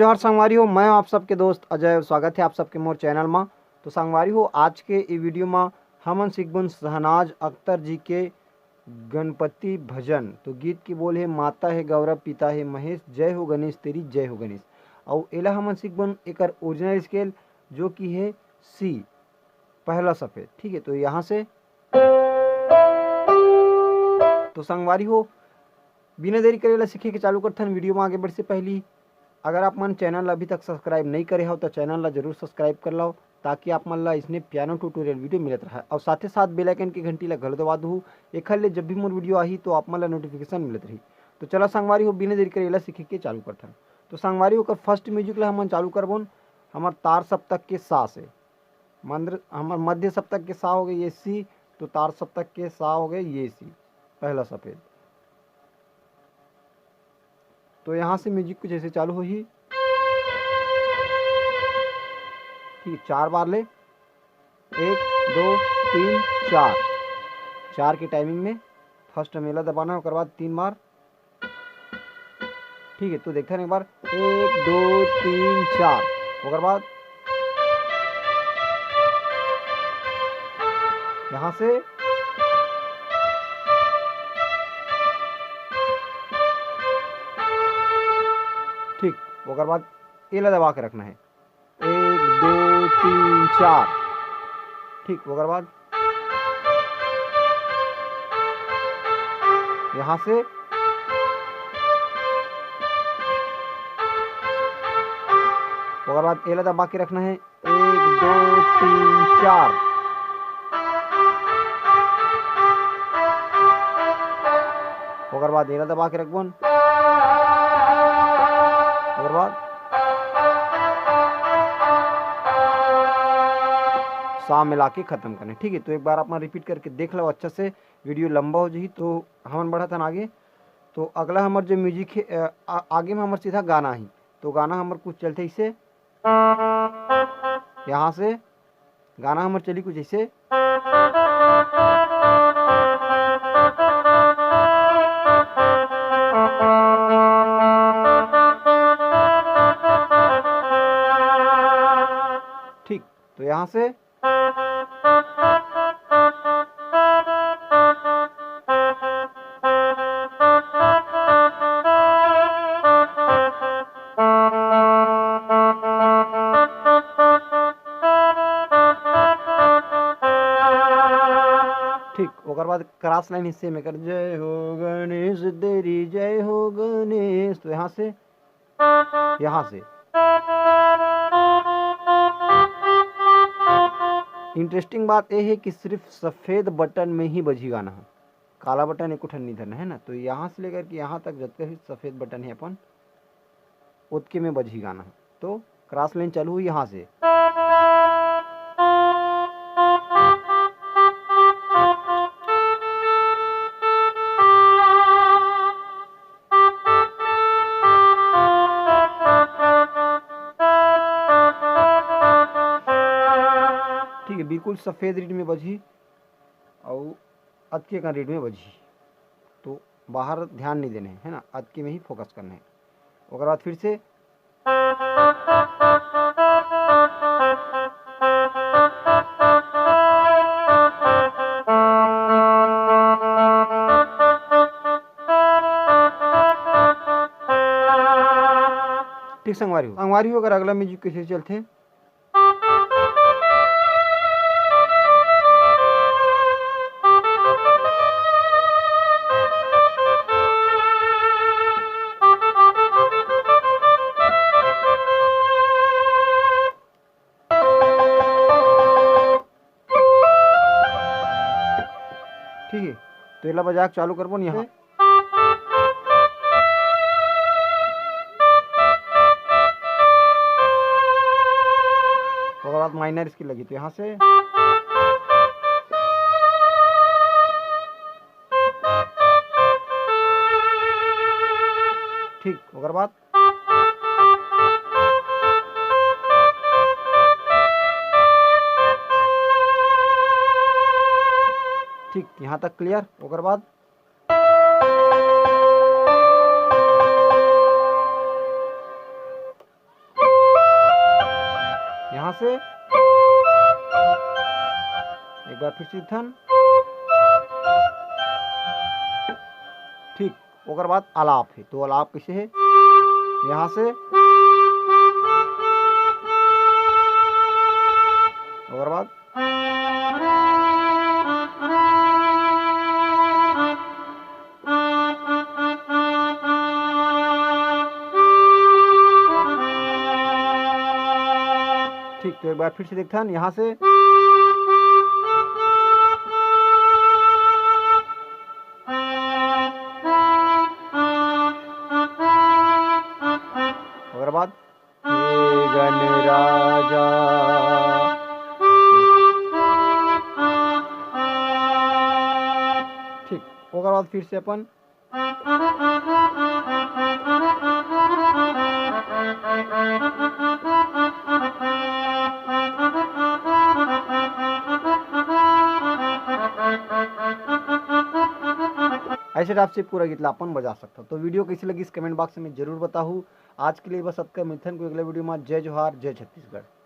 जोहार संगवारी हो, मैं आप सबके दोस्त अजय। स्वागत है आप सबके मोर चैनल में। तो संगवारी हो, आज के ई वीडियो में हमन सीखबन शहनाज अख्तर जी के गणपति भजन। तो गीत की बोल है, माता है गौरव पिता है महेश, जय हो गणेश तेरी जय हो गणेश। और एला हमन सीखबन एक ओरिजिनल स्केल जो कि है सी पहला सफेद। ठीक है, तो यहाँ से तो संगवारी हो बिना देरी करेला सीखे के चालू करथन। वीडियो में आगे बढ़ से पहली अगर आप मन चैनल अभी तक सब्सक्राइब नहीं करे हो तो चैनल ला जरूर सब्सक्राइब कर लो, ताकि आप मन ला इसने पियानो ट्यूटोरियल वीडियो मिलत रहे। और साथ ही साथ बेल आइकन की घंटी ला घल दबा दू, एखर ले जब भी मोर वीडियो आही तो आप मन ला नोटिफिकेशन मिलत रही। तो चला संगवारी हो बिना देरी करेला सीखे के चालू करथन। तो संगवारी हो फर्स्ट म्यूजिक ला हमन चालू करबोन हमार तार सप्तक के सा से। हमार मध्य सप्तक के सा हो गए ये सी, तो तार सप्तक के सा हो गए ये सी पहला सफेद। तो यहाँ से म्यूजिक कुछ ऐसे चालू हो ही, ठीक, 4 बार ले, 1 2 3 4, 4 की टाइमिंग में फर्स्ट मेला दबाना है, उसके बाद 3 बार। ठीक है, तो देखते हैं एक बार 1 2 3 4, उसके बाद यहाँ से ठीक, उसके बाद एला दबा के रखना है 1 2 3 4। ठीक, उसके बाद यहाँ से उसके बाद एला दबा के रखना है 1 2 3 4। उसके बाद एला दबा के रखबन, उसके बाद सा मिला के खत्म करने। ठीक है, तो एक बार आप रिपीट करके देख लो अच्छा से, वीडियो लंबा हो जाही। तो हमन बढ़त हन आगे। तो अगला हमार जो म्यूजिक है आगे में हमार सीधा गाना ही। तो गाना हमार कुछ चलते इसे, यहाँ से गाना हमार चली कुछ ऐसे। ठीक, तो यहाँ से ठीक, ओकर बाद क्रॉस लाइन हिस्से में कर जय हो गणेश तेरी जय हो गणेश। तो यहाँ से इंटरेस्टिंग बात यह है कि सिर्फ सफेद बटन में ही बजी गाना है, काला बटन एक उठन नहीं धरना है ना। तो यहाँ से लेकर के यहाँ तक जब भी सफेद बटन है अपन उतके में बजी गाना है। तो क्रॉस लाइन चालू हुई यहाँ से, ठीक है, बिल्कुल सफेद रीड में बजी और अतके का रीड में बजी। तो बाहर ध्यान नहीं देने है ना, अतके में ही फोकस करना है। उसके बाद फिर से ठीक संगवारी हो अगर अगला म्यूजिक कैसे चलते। ठीक है, तो एला बजा के चालू करबो यहाँ। उसके बाद माइनर इसकी लगी, तो यहाँ से ठीक, उसके बाद ठीक, यहाँ तक क्लियर। उसके बाद यहाँ से एक बार फिर से थन, ठीक। ओकर बाद आलाप है, तो आलाप कैसे है, यहाँ से ओकर बाद ठीक। तो एक बार फिर से देखता है, यहाँ से ओकर बाद हे गणराजा, ठीक। ओकर बाद फिर से अपन ऐसे टाइप से पूरा गीत ला अपन बजा सकता। तो वीडियो कैसी लगी इस कमेंट बॉक्स में जरूर बताऊँ। आज के लिए बस सबका मिथन को अगले वीडियो में। जय जोहार, जय छत्तीसगढ़।